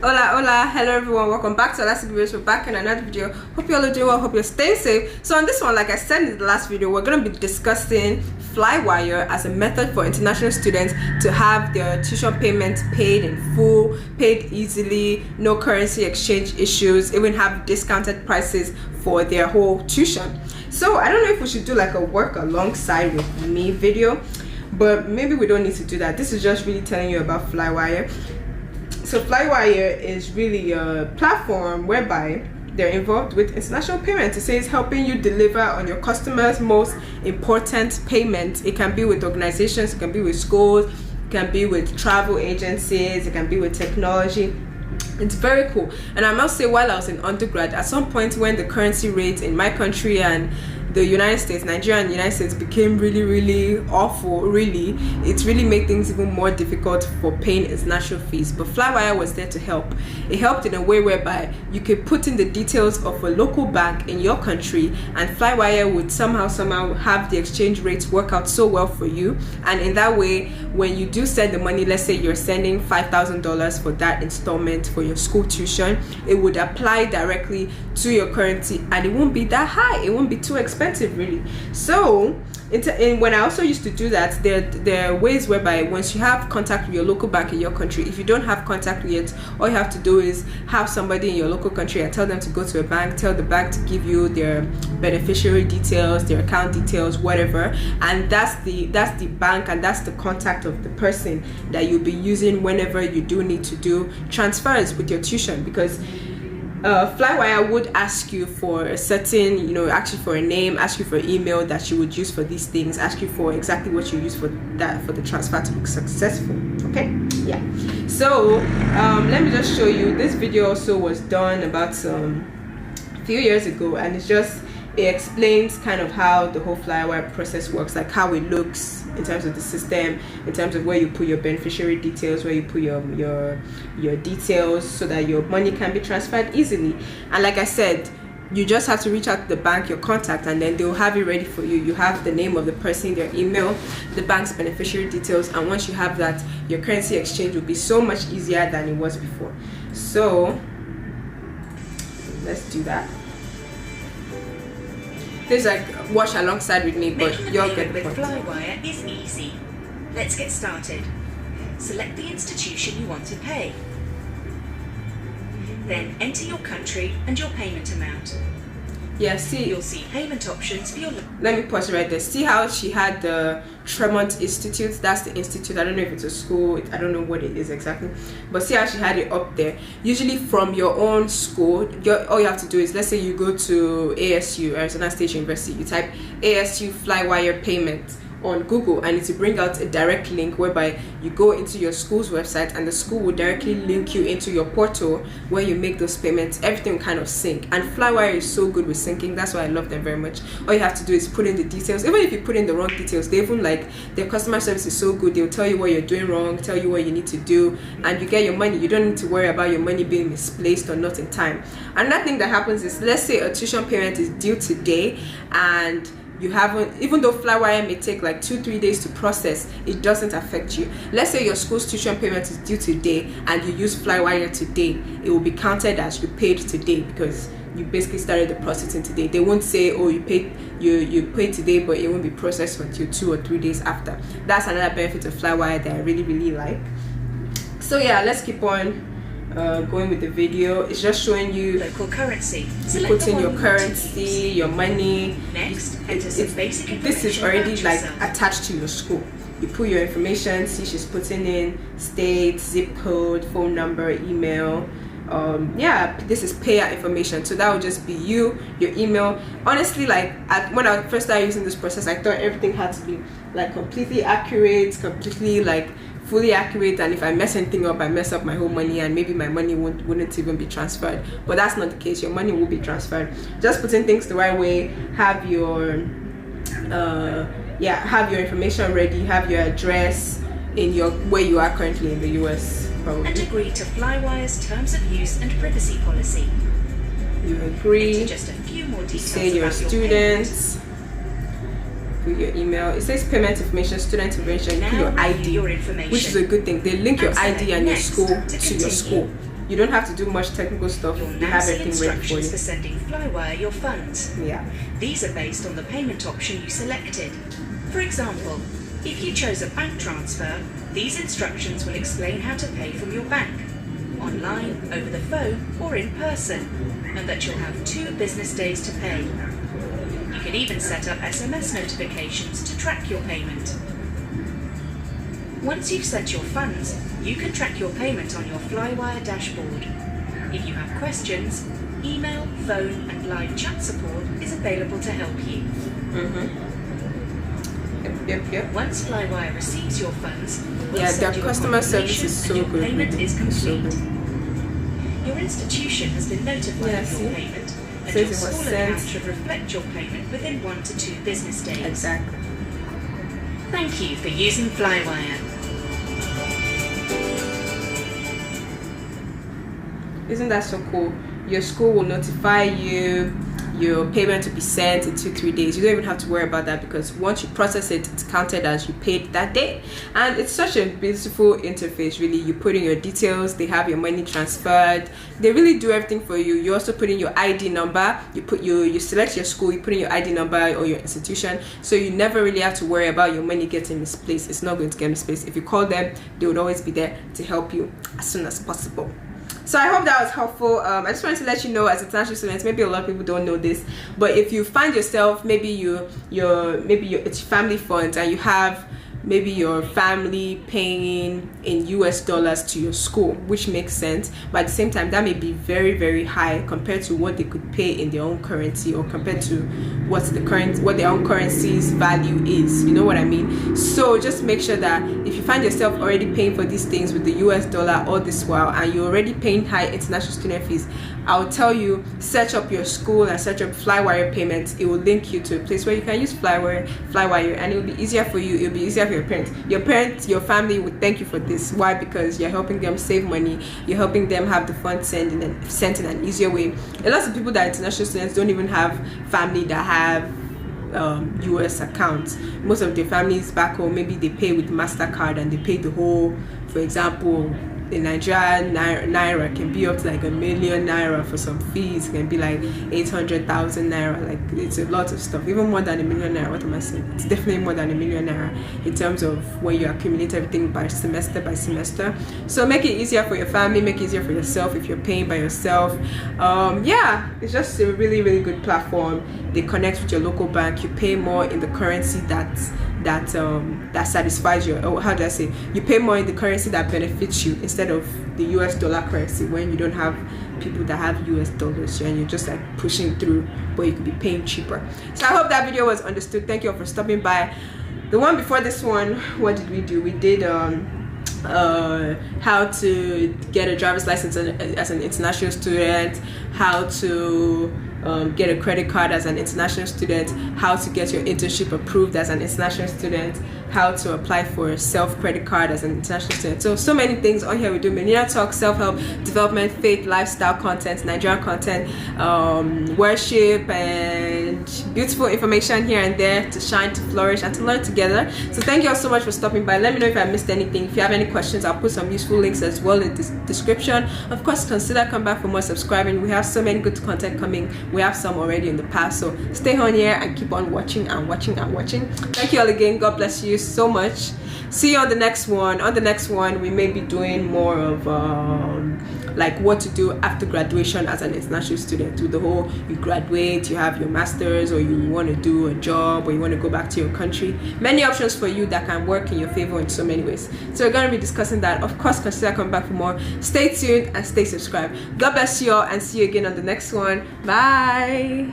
Hola, hello everyone, welcome back to the last video. We're back in another video. Hope you're all doing well, hope you're staying safe. So on this one, like I said in the last video, we're going to be discussing Flywire as a method for international students to have their tuition payments paid in full, paid easily, no currency exchange issues, even have discounted prices for their whole tuition. So I don't know if we should do like a work alongside with me video, but maybe we don't need to do that. This is just really telling you about Flywire. So Flywire is really a platform whereby they're involved with international payments. It says helping you deliver on your customers' most important payments. It can be with organizations, it can be with schools, it can be with travel agencies, it can be with technology. It's very cool. And I must say, while I was in undergrad, at some point when the currency rate in my country and the United States, Nigeria and the United States became really awful, it really made things even more difficult for paying international fees. But Flywire was there to help. It helped in a way whereby you could put in the details of a local bank in your country, and Flywire would somehow have the exchange rates work out so well for you. And in that way, when you do send the money, let's say you're sending $5,000 for that installment for your school tuition, it would apply directly to your currency and it won't be that high, it won't be too expensive really. So when I also used to do that, there are ways whereby once you have contact with your local bank in your country, if you don't have contact yet, all you have to do is have somebody in your local country and tell them to go to a bank, tell the bank to give you their beneficiary details, their account details, whatever, and that's the bank and that's the contact of the person that you'll be using whenever you do need to do transfers with your tuition. Because Flywire would ask you for a certain, ask you for a name, ask you for an email that you would use for these things, ask you for exactly what you use for the transfer to be successful. Okay, yeah. So let me just show you. This video also was done about a few years ago, and it explains kind of how the whole Flywire process works, like how it looks in terms of the system, in terms of where you put your beneficiary details, where you put your details so that your money can be transferred easily. And like I said, you just have to reach out to the bank, your contact, and then they'll have it ready for you. You have the name of the person, their email, the bank's beneficiary details, and once you have that, your currency exchange will be so much easier than it was before. So let's do that. Please watch alongside with me, but you'll get the point. Flywire is easy. Let's get started. Select the institution you want to pay. Then enter your country and your payment amount. Yeah, see, you'll see payment options for your. Let me pause right there. See how she had the Tremont Institute? That's the institute. I don't know if it's a school, I don't know what it is exactly, but see how she had it up there. Usually from your own school, all you have to do is, let's say you go to ASU, Arizona State University, you type ASU Flywire payment on Google, and it will bring out a direct link whereby you go into your school's website and the school will directly link you into your portal where you make those payments. Everything will kind of sync, and Flywire is so good with syncing. That's why I love them very much. All you have to do is put in the details. Even if you put in the wrong details, they even their customer service is so good. They'll tell you what you're doing wrong, tell you what you need to do, and you get your money. You don't need to worry about your money being misplaced or not in time. Another thing that happens is, let's say a tuition payment is due today and you haven't, even though Flywire may take like 2-3 days to process, it doesn't affect you. Let's say your school's tuition payment is due today and you use Flywire today, it will be counted as you paid today because you basically started the processing today. They won't say, oh, you paid today, but it won't be processed until 2 or 3 days after. That's another benefit of Flywire that I really like. So yeah, let's keep on going with the video. It's just showing you local currency. You put in your currency, your money. Next, enter some basic information. This is already attached to your school. You put your information. See, she's putting in state, zip code, phone number, email. Yeah, this is payer information, so that would just be you, your email. Honestly, when I first started using this process, I thought everything had to be completely accurate, completely fully accurate, and if I mess anything up, I mess up my whole money and maybe my money wouldn't even be transferred. But that's not the case. Your money will be transferred. Just putting things the right way, have your information ready, have your address in where you are currently in the US probably. And agree to Flywire's terms of use and privacy policy. You agree. Enter just a few more details. Say you're a student. Put your email. It says payment information, student information. You put your ID, which is a good thing. They link your ID and your school to your school. You don't have to do much technical stuff. You'll You now have see everything ready for instructions you. for sending Flywire your funds. Yeah. These are based on the payment option you selected. For example, if you chose a bank transfer, these instructions will explain how to pay from your bank, online, over the phone, or in person, and that you'll have 2 business days to pay. You can even set up SMS notifications to track your payment. Once you've sent your funds, you can track your payment on your Flywire dashboard. If you have questions, email, phone, and live chat support is available to help you. Yep. Once Flywire receives your funds, we'll Yeah, send their you a customer service confirmation is so and your good. payment is So complete. good. Your institution has been notified Yeah, of see? your payment, and Says your it was school sent. account should reflect your payment within 1 to 2 business days. Exactly. Thank you for using Flywire. Isn't that so cool? Your school will notify you, your payment will be sent in 2-3 days. You don't even have to worry about that, because once you process it, it's counted as you paid that day. And it's such a beautiful interface, really. You put in your details, they have your money transferred, they really do everything for you. You also put in your ID number, you select your school, you put in your ID number or your institution, so you never really have to worry about your money getting misplaced. It's not going to get misplaced. If you call them, they would always be there to help you as soon as possible. So I hope that was helpful. I just wanted to let you know, as international students, maybe a lot of people don't know this, but if you find yourself, maybe it's family funds, and you have maybe your family paying in US dollars to your school, which makes sense, but at the same time that may be very, very high compared to what they could pay in their own currency, or compared to what their own currency's value is. You know what I mean? So just make sure that if you find yourself already paying for these things with the US dollar all this while, and you're already paying high international student fees, I'll tell you, search up your school and search up Flywire payments. It will link you to a place where you can use Flywire, and it will be easier for you. It will be easier for your parents, your family would thank you for this. Why? Because you're helping them save money, you're helping them have the funds sent in an easier way. A lot of people that are international students don't even have family that have US accounts. Most of their families back home, maybe they pay with MasterCard, and they pay the whole, for example, in Nigeria, naira can be up to like 1 million naira for some fees. It can be like 800,000 naira. Like, it's a lot of stuff, even more than 1 million naira. What am I saying? It's definitely more than 1 million naira in terms of when you accumulate everything by semester by semester. So make it easier for your family, make it easier for yourself if you're paying by yourself. Yeah, it's just a really, really good platform. They connect with your local bank. You pay more in the currency that satisfies your, or how do I say, you pay more in the currency that benefits you, instead of the US dollar currency, when you don't have people that have US dollars, and you're just like pushing through, but you could be paying cheaper. So I hope that video was understood. Thank you all for stopping by. The one before this one, what did we do? We did how to get a driver's license as an international student, how to get a credit card as an international student, how to get your internship approved as an international student, how to apply for a self-credit card as an international student. So many things on here. We do millennial talk, self-help, development, faith, lifestyle content, Nigerian content, worship, and beautiful information here and there to shine, to flourish, and to learn together. So thank you all so much for stopping by. Let me know if I missed anything. If you have any questions, I'll put some useful links as well in the description. Of course, consider coming back for more subscribing. We have so many good content coming. We have some already in the past, so stay on here and keep on watching and watching and watching. Thank you all again. God bless you so much. See you on the next one. On the next one, we may be doing more of like what to do after graduation as an international student. With the whole, you graduate, you have your masters, or you want to do a job, or you want to go back to your country. Many options for you that can work in your favor in so many ways. So we're going to be discussing that. Of course, consider coming back for more. Stay tuned and stay subscribed. God bless you all, and see you again on the next one. Bye.